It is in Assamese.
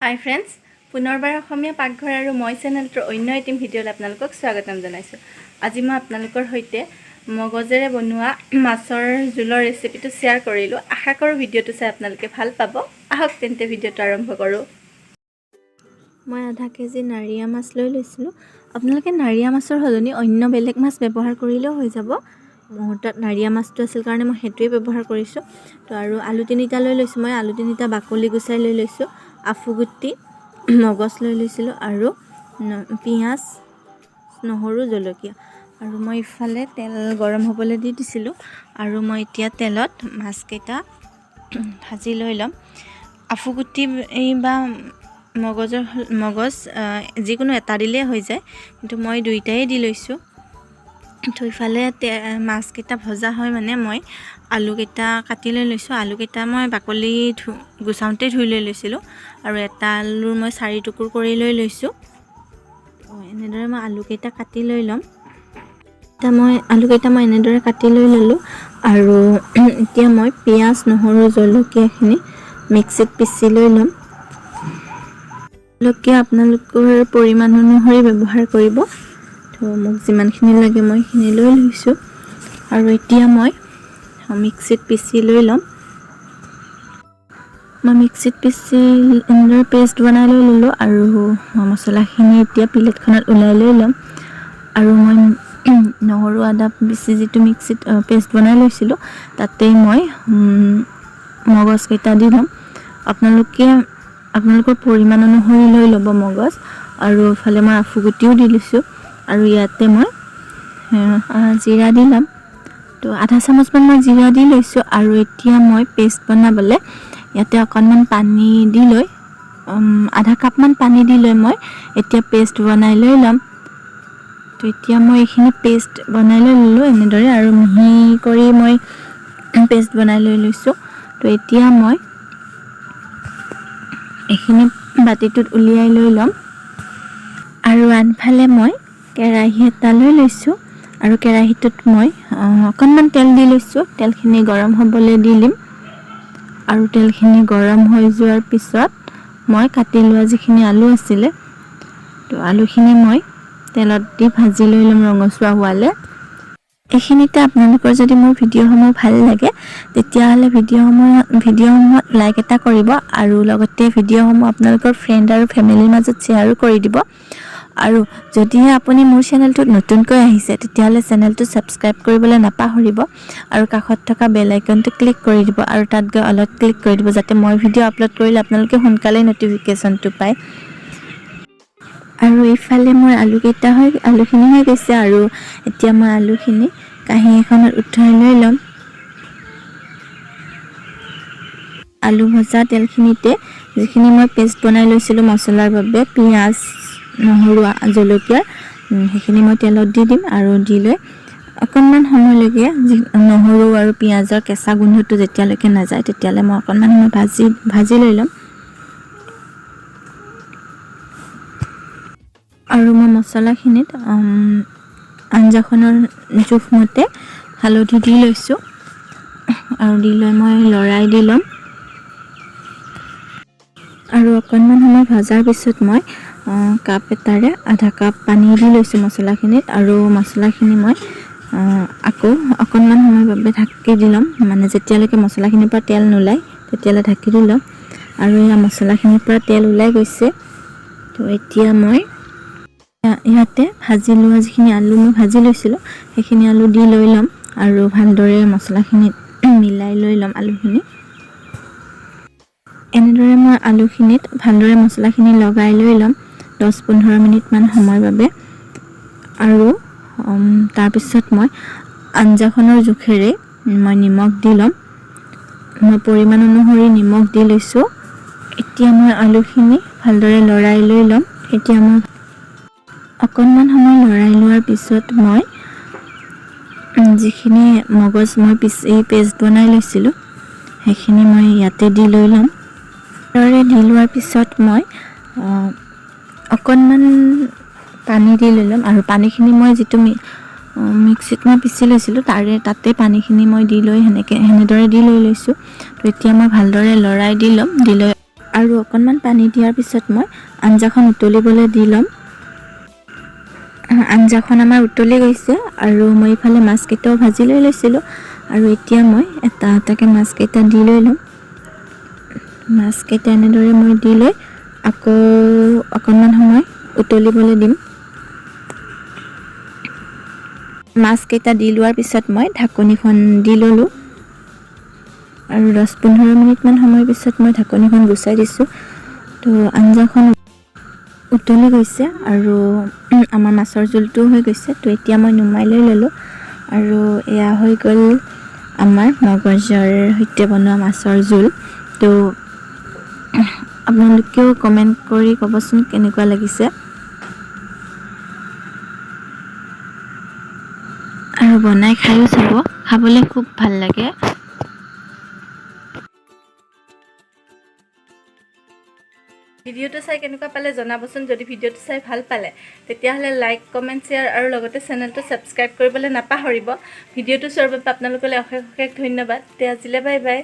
হাই ফ্ৰেণ্ডছ, পুনৰবাৰ অসমীয়া পাকঘৰ আৰু মই চেনেলটোৰ অন্য এটি ভিডিঅ'লৈ আপোনালোকক স্বাগতম জনাইছোঁ। আজি মই আপোনালোকৰ সৈতে মগজেৰে বনোৱা মাছৰ জোলৰ ৰেচিপিটো শ্বেয়াৰ কৰিলোঁ। আশা কৰোঁ ভিডিঅ'টো চাই আপোনালোকে ভাল পাব। আহক তেন্তে ভিডিঅ'টো আৰম্ভ কৰোঁ। মই আধা কেজি নাৰিয়া মাছ লৈ লৈছিলোঁ। আপোনালোকে নাৰিয়া মাছৰ সলনি অন্য বেলেগ মাছ ব্যৱহাৰ কৰিলেও হৈ যাব। মোৰ তাত নাৰিয়া মাছটো আছিল কাৰণে মই সেইটোৱে ব্যৱহাৰ কৰিছোঁ। তো আৰু আলু 3টা লৈ লৈছোঁ। মই আলু 3টা বাকলি গুচাই লৈ লৈছোঁ। আফুগুটি মগজ লৈ লৈছিলোঁ আৰু পিঁয়াজ, নহৰু, জলকীয়া। আৰু মই ইফালে তেল গৰম হ'বলৈ দি দিছিলোঁ। আৰু মই এতিয়া তেলত মাছকেইটা ভাজি লৈ ল'ম। আফুগুটি বা মগজ যিকোনো এটা দিলেই হৈ যায়, কিন্তু মই দুইটাই দি লৈছোঁ। তো ইফালে মাছকেইটা ভজা হয় মানে মই আলুকেইটা কাটি লৈ লৈছোঁ। আলুকেইটা মই বাকলি গুচাওঁতে ধুই লৈ লৈছিলোঁ। আৰু এটা আলুৰ মই 4 টুকুৰ কৰি লৈ লৈছোঁ। এনেদৰে মই আলুকেইটা কাটি লৈ ল'ম। আলুকেইটা মই এনেদৰে কাটি লৈ ল'লোঁ। আৰু এতিয়া মই পিঁয়াজ, নহৰু, জলকীয়াখিনি মিক্সিত পিচি লৈ ল'ম। জলকীয়া আপোনালোকৰ পৰিমাণ অনুসৰি ব্যৱহাৰ কৰিব। তো মোক যিমানখিনি লাগে মই সেইখিনি লৈ লৈছোঁ। আৰু এতিয়া মই মিক্সিত পিচি লৈ ল'ম। মই মিক্সিত পিচি এনেদৰে পেষ্ট বনাই লৈ ল'লোঁ। আৰু মছলাখিনি এতিয়া প্লেটখনত ওলাই লৈ ল'ম। আৰু মই নহৰু আদা পিচি যিটো মিক্সিত পেষ্ট বনাই লৈছিলোঁ, তাতেই মই মগজকেইটা দি ল'ম। আপোনালোকৰ পৰিমাণ অনুসৰি লৈ ল'ব মগজ। আৰু ইফালে মই আফুগুটিও দি লৈছোঁ। আৰু ইয়াতে মই জিৰা দি ল'ম। তো আধা চামুচমান মই জিৰা দি লৈছোঁ। আৰু এতিয়া মই পেষ্ট বনাবলৈ ইয়াতে অকণমান পানী দি লৈ আধা কাপমান পানী দি লৈ মই এতিয়া পেষ্ট বনাই লৈ ল'ম। তো এতিয়া মই এইখিনি পেষ্ট বনাই লৈ ল'লোঁ এনেদৰে, আৰু মিহি কৰি মই পেষ্ট বনাই লৈ লৈছোঁ। তো এতিয়া মই এইখিনি বাতিটোত উলিয়াই লৈ ল'ম। আৰু আনফালে মই কেৰাহী এটা লৈ লৈছোঁ। আৰু কেৰাহীটোত মই অকণমান তেল দি লৈছোঁ। তেলখিনি গৰম হ'বলৈ দি দিম। আৰু তেলখিনি গৰম হৈ যোৱাৰ পিছত মই কাটি লোৱা যিখিনি আলু আছিলে, তো আলুখিনি মই তেলত দি ভাজি লৈ ল'ম ৰঙচুৱা হোৱালৈ। এইখিনিতে আপোনালোকৰ যদি মোৰ ভিডিঅ'সমূহ ভাল লাগে, তেতিয়াহ'লে ভিডিঅ'সমূহত লাইক এটা কৰিব। আৰু লগতে ভিডিঅ'সমূহ আপোনালোকৰ ফ্ৰেণ্ড আৰু ফেমিলিৰ মাজত শ্বেয়াৰো কৰি দিব। আৰু যদিহে আপুনি মোৰ চেনেলটোত নতুনকৈ আহিছে, তেতিয়াহ'লে চেনেলটো ছাবস্ক্ৰাইব কৰিবলৈ নাপাহৰিব। আৰু কাষত থকা বেল আইকনটো ক্লিক কৰি দিব। আৰু তাত গৈ অলপ ক্লিক কৰি দিব, যাতে মই ভিডিঅ' আপলোড কৰিলে আপোনালোকে সোনকালেই ন'টিফিকেশ্যনটো পায়। আৰু এইফালে মোৰ আলুখিনি হৈ গৈছে। আৰু এতিয়া মই আলুখিনি কাঁহী এখনত উঠাই লৈ ল'ম। আলু ভজা তেলখিনিতে যিখিনি মই পেষ্ট বনাই লৈছিলোঁ মছলাৰ বাবে, পিঁয়াজ, নহৰু, জলকীয়া, সেইখিনি মই তেলত দি দিম। আৰু দি লৈ অকণমান সময়লৈকে নহৰু আৰু পিঁয়াজৰ কেঁচা গোন্ধটো যেতিয়ালৈকে নাযায়, তেতিয়ালৈ মই অকণমান সময় ভাজি লৈ ল'ম। আৰু মই মছলাখিনিত আঞ্জাখনৰ জোখমতে হালধি দি লৈছোঁ। আৰু দি লৈ মই লৰাই দি ল'ম। আৰু অকণমান সময় ভজাৰ পিছত মই কাপ এটাৰে আধা কাপ পানী দি লৈছোঁ মছলাখিনিত। আৰু মছলাখিনি মই আকৌ অকণমান সময়ৰ বাবে ঢাকি দি ল'ম। মানে যেতিয়ালৈকে মছলাখিনিৰ পৰা তেল নোলায়, তেতিয়ালৈ ঢাকি দি ল'ম। আৰু এয়া মছলাখিনিৰ পৰা তেল ওলাই গৈছে। তো এতিয়া মই ইয়াতে ভাজি লোৱা যিখিনি আলু মই ভাজি লৈছিলোঁ, সেইখিনি আলু দি লৈ ল'ম। আৰু ভালদৰে মছলাখিনিত মিলাই লৈ ল'ম আলুখিনি। এনেদৰে মই আলুখিনিত ভালদৰে মছলাখিনি লগাই লৈ ল'ম 10-15 মিনিটমান সময়ৰ বাবে। আৰু তাৰপিছত মই আঞ্জাখনৰ জোখেৰে মই নিমখ দি ল'ম। মই পৰিমাণ অনুসৰি নিমখ দি লৈছোঁ। এতিয়া মই আলুখিনি ভালদৰে লৰাই লৈ ল'ম। এতিয়া মই অকণমান সময় লৰাই লোৱাৰ পিছত মই যিখিনি মগজ মই পেষ্ট বনাই লৈছিলোঁ, সেইখিনি মই ইয়াতে দি লৈ ল'ম। দি লোৱাৰ পিছত মই অকণমান পানী দি লৈ ল'ম। আৰু পানীখিনি মই যিটো মিক্সিত মই পিচি লৈছিলোঁ, তাতে পানীখিনি মই দি লৈ সেনেদৰে দি লৈ লৈছোঁ। তো এতিয়া মই ভালদৰে লৰাই দি ল'ম। দি লৈ আৰু অকণমান পানী দিয়াৰ পিছত মই আঞ্জাখন উতলিবলৈ দি ল'ম। আঞ্জাখন আমাৰ উতলি গৈছে আৰু মই ইফালে মাছকেইটাও ভাজি লৈ লৈছিলোঁ আৰু এতিয়া মই এটা এটাকৈ মাছকেইটা দি লৈ ল'ম। মাছকেইটা এনেদৰে মই দি লৈ আকৌ অকণমান সময় উতলিবলৈ দিম। মাছকেইটা দি লোৱাৰ পিছত মই ঢাকনিখন দি ল'লোঁ আৰু 10-15 মিনিটমান সময়ৰ পিছত মই ঢাকনিখন গুচাই দিছোঁ। তো আঞ্জাখন উতলি গৈছে আৰু আমাৰ মাছৰ জোলটোও হৈ গৈছে। তো এতিয়া মই নুমাই লৈ ল'লোঁ আৰু এয়া হৈ গ'ল আমাৰ মগজৰ সৈতে বনোৱা মাছৰ জোল। তো আপোনালোকেও কমেণ্ট কৰি ক'বচোন কেনেকুৱা লাগিছে। আৰু বনাই খায়ো চাব, খাবলৈ খুব ভাল লাগে। ভিডিঅ'টো চাই কেনেকুৱা পালে জনাবচোন। যদি ভিডিঅ'টো চাই ভাল পালে তেতিয়াহ'লে লাইক, কমেণ্ট, শ্বেয়াৰ আৰু লগতে চেনেলটো ছাবস্ক্ৰাইব কৰিবলৈ নাপাহৰিব। ভিডিঅ'টো চোৱাৰ বাবে আপোনালোকলৈ অশেষ অশেষ ধন্যবাদ। তে আজিলৈ বাই বাই।